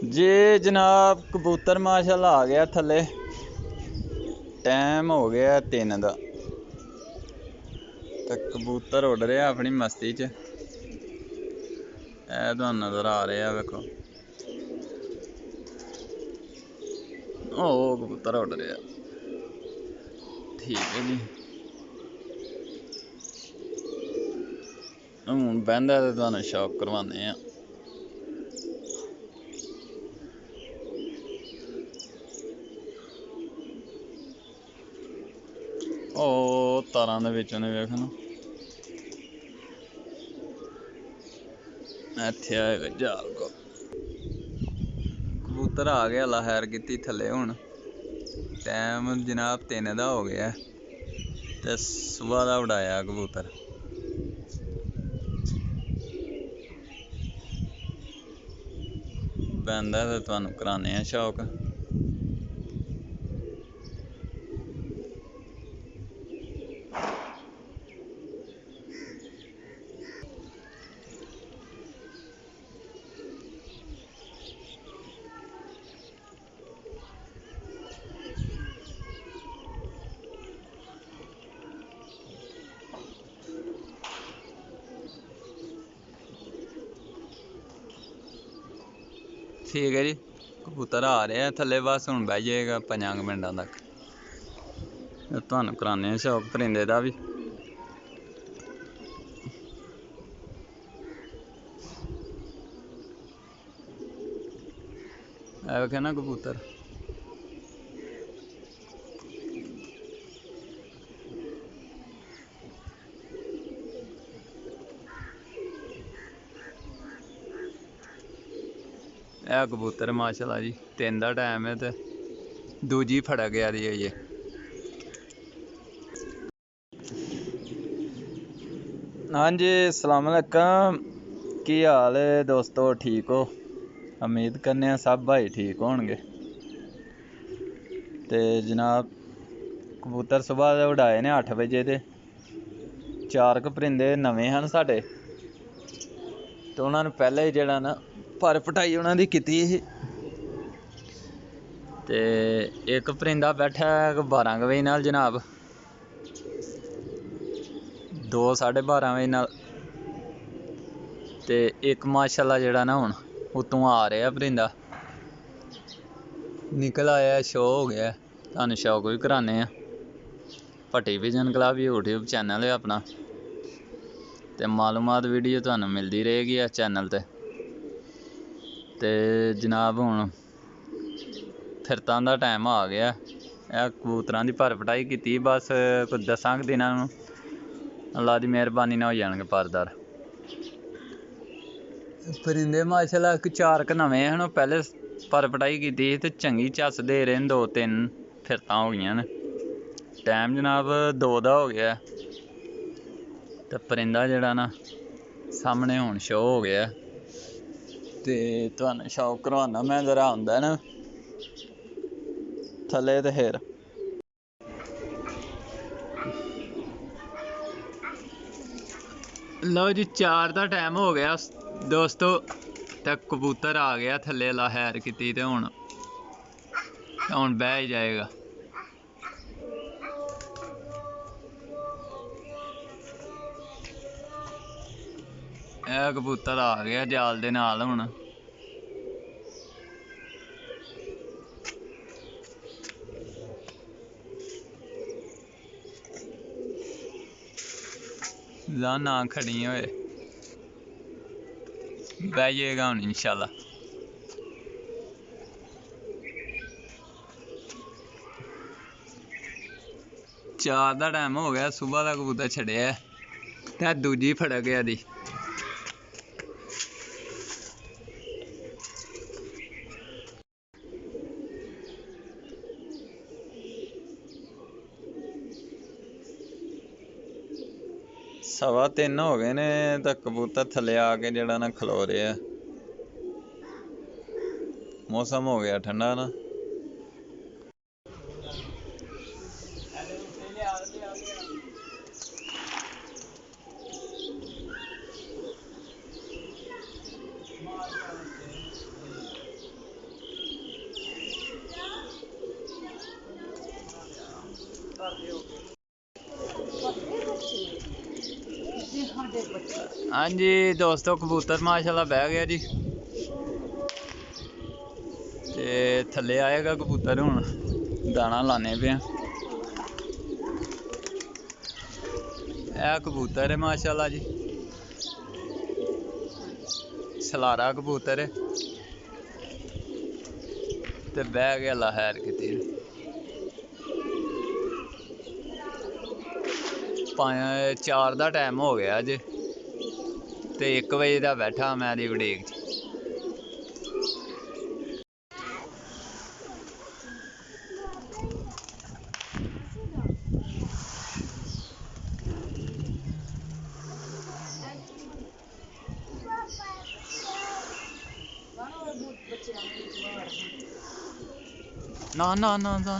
जी जनाब कबूतर माशाल्लाह आ गया थले। टाइम हो गया 3 दा ते कबूतर उड़ रहा अपनी मस्ती च। तुहानू नज़र आ रहे वेखो, ओ कबूतर उड़ रहा। ठीक है जी, हूँ बहंदा ते तुहानू शौक करवाने आ। ओ तारां दे विच ने वेख ना, इत्थे आएगा जाल को। कबूतर आ गया, लहर की थले। हुण टाइम जनाब 3 दा हो गया ते सुबह दा उड़ाया कबूतर। बहंदा ते तुहानू कराने आ शौक। ठीक है जी, कबूतर आ रहे हैं थले, बस हुण बह जाएगा 5 मिनटां तक। तुहानू कराने शौक परिंदे दा भी। वेखे ना कबूतर, कबूतर माशाल्लाह जी 3 दा टाइम है ते दूजी फड़ा गया दी है ये। हाँ जी, अस्सलाम वालेकुम, की हाल है दोस्तों? ठीक हो? उम्मीद करने सब भाई ठीक होणगे। ते जनाब कबूतर सुबह दे उड़ाए ने 8 बजे दे। 4 क परिंदे नवें हन साढ़े, ते उन्होंने पहले जेह्ड़ा ना पर पटाई उन्हों दी कीती ही। ते एक परिंदा बैठा 12 बजे नाल जनाब, 2 साढ़े 12 बजे नाल, ते एक माशाल्लाह जेह्ड़ा ना हुण उत्तों आ रहा परिंदा, निकल आया, शो हो गया। तुहानू शौक भी कराने आ। भट्टी विजन क्लब यूट्यूब चैनल है अपना, ते मालूमात वीडियो तुहानू मिलती रहेगी इस चैनल ते जनाब हुण फिरतां दा टाइम आ गया। कबूतरां दी पर पटाई कीती, बस कोई 10 दिनां नूं अल्लाह दी मेहरबानी नाल हो जाणगे परदार। परिंदे माशाल्लाह 4 क नवें हन, पहले पर पटाई कीती ते चंगी झस दे रहे न। 2-3 फिरतां हो गईयां न। टाइम जनाब 2 दा हो गया ते परिंदा जेह्ड़ा ना सामने हुण शो हो गया। ते तुहानू शौक करवाना मैं, जरा आंदा ना थले ते फिर लो जी। 4 दा टाइम हो गया दोस्तों, ते कबूतर आ गया थले, लहर की ते हुण बह ही जाएगा। कबूतर आ गया जाल दे नाल। हुण ना खड़ी होए, बह जाएगा हुण इंशाल्लाह। चार दा टाइम हो गया, सुबह का कबूतर छड़िया ते दूजी फड़ा गया दी। सवा 3 हो गए ने ते कबूतर थले आके जेह्ड़ा ना खलो रहा। मौसम हो गया ठंडा ना। हाँ जी दोस्तों, कबूतर माशाल्लाह बह गया जी। ते थल्ले आएगा कबूतर, हुण दाना लाने पे। यह कबूतर है माशाल्लाह जी, सलारा कबूतर है। ते बह गया लहर किती 4 ਦਾ टाइम हो गया अज, ते 1 बजे का बैठा मैं दी वड़ेक च। ना ना ना ना